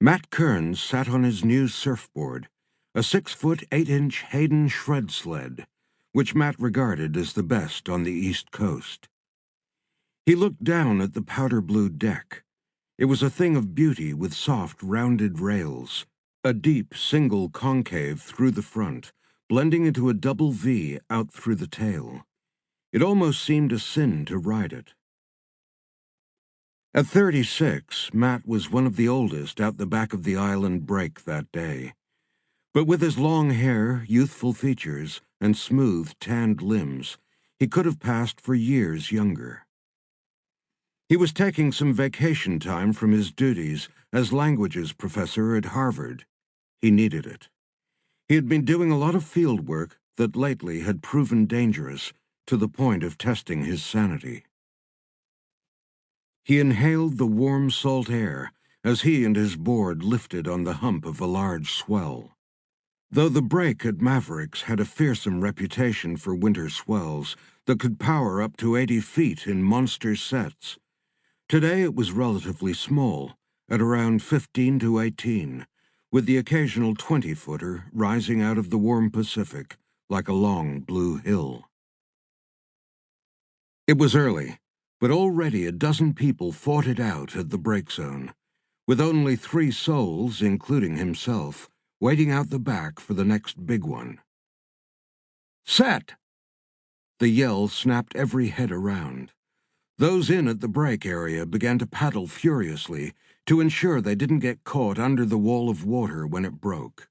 Matt Kearns sat on his new surfboard, a 6-foot 8-inch Hayden shred sled, which Matt regarded as the best on the East Coast. He looked down at the powder blue deck. It was a thing of beauty with soft, rounded rails, a deep, single concave through the front, blending into a double V out through the tail. It almost seemed a sin to ride it. At 36, Matt was one of the oldest out the back of the island break that day. But with his long hair, youthful features, and smooth, tanned limbs, he could have passed for years younger. He was taking some vacation time from his duties as languages professor at Harvard. He needed it. He had been doing a lot of field work that lately had proven dangerous to the point of testing his sanity. He inhaled the warm salt air as he and his board lifted on the hump of a large swell. Though the break at Mavericks had a fearsome reputation for winter swells that could power up to 80 feet in monster sets, today it was relatively small, at around 15 to 18, with the occasional 20-footer rising out of the warm Pacific like a long blue hill. It was early, but already a dozen people fought it out at the break zone, with only 3 souls, including himself, waiting out the back for the next big one. Set! The yell snapped every head around. Those in at the break area began to paddle furiously to ensure they didn't get caught under the wall of water when it broke.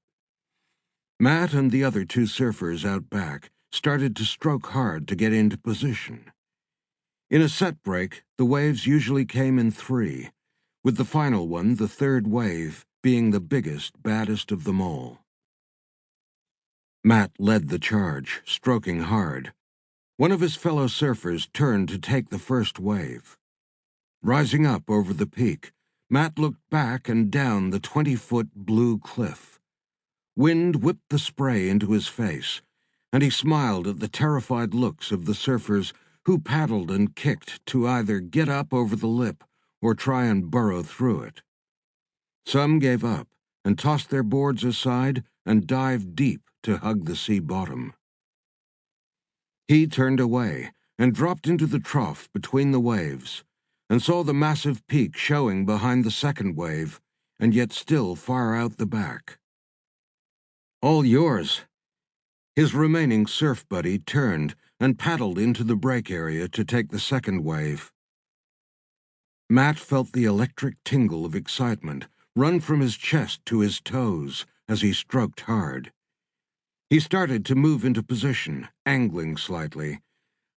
Matt and the other 2 surfers out back started to stroke hard to get into position. In a set break, the waves usually came in 3, with the final one, the 3rd wave, being the biggest, baddest of them all. Matt led the charge, stroking hard. One of his fellow surfers turned to take the first wave. Rising up over the peak, Matt looked back and down the 20-foot blue cliff. Wind whipped the spray into his face, and he smiled at the terrified looks of the surfers who paddled and kicked to either get up over the lip or try and burrow through it. Some gave up and tossed their boards aside and dived deep to hug the sea bottom. He turned away and dropped into the trough between the waves and saw the massive peak showing behind the second wave and yet still far out the back. All yours. His remaining surf buddy turned and paddled into the break area to take the second wave. Matt felt the electric tingle of excitement run from his chest to his toes as he stroked hard. He started to move into position, angling slightly,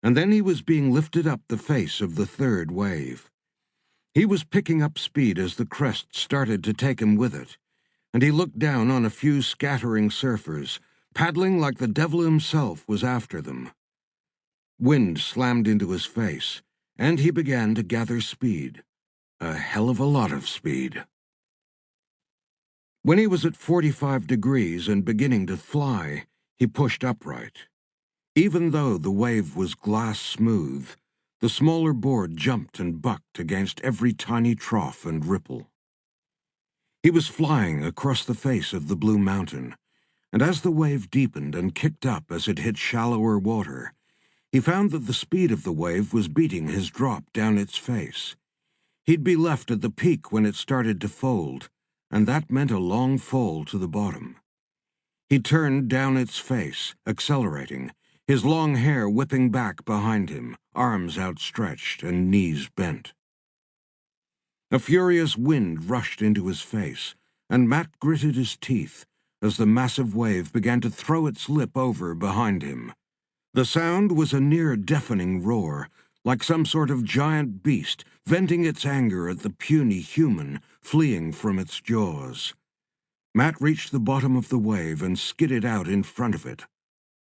and then he was being lifted up the face of the 3rd wave. He was picking up speed as the crest started to take him with it, and he looked down on a few scattering surfers, paddling like the devil himself was after them. Wind slammed into his face, and he began to gather speed. A hell of a lot of speed. When he was at 45 degrees and beginning to fly, he pushed upright. Even though the wave was glass smooth, the smaller board jumped and bucked against every tiny trough and ripple. He was flying across the face of the blue mountain, and as the wave deepened and kicked up as it hit shallower water, he found that the speed of the wave was beating his drop down its face. He'd be left at the peak when it started to fold, and that meant a long fall to the bottom. He turned down its face, accelerating, his long hair whipping back behind him, arms outstretched and knees bent. A furious wind rushed into his face, and Matt gritted his teeth as the massive wave began to throw its lip over behind him. The sound was a near-deafening roar, like some sort of giant beast venting its anger at the puny human fleeing from its jaws. Matt reached the bottom of the wave and skidded out in front of it.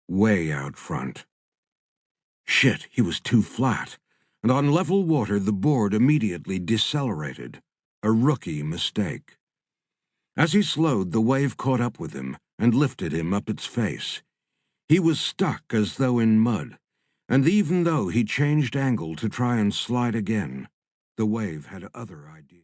Way out front. Shit, he was too flat, and on level water the board immediately decelerated. A rookie mistake. As he slowed, the wave caught up with him and lifted him up its face. He was stuck as though in mud, and even though he changed angle to try and slide again, the wave had other ideas.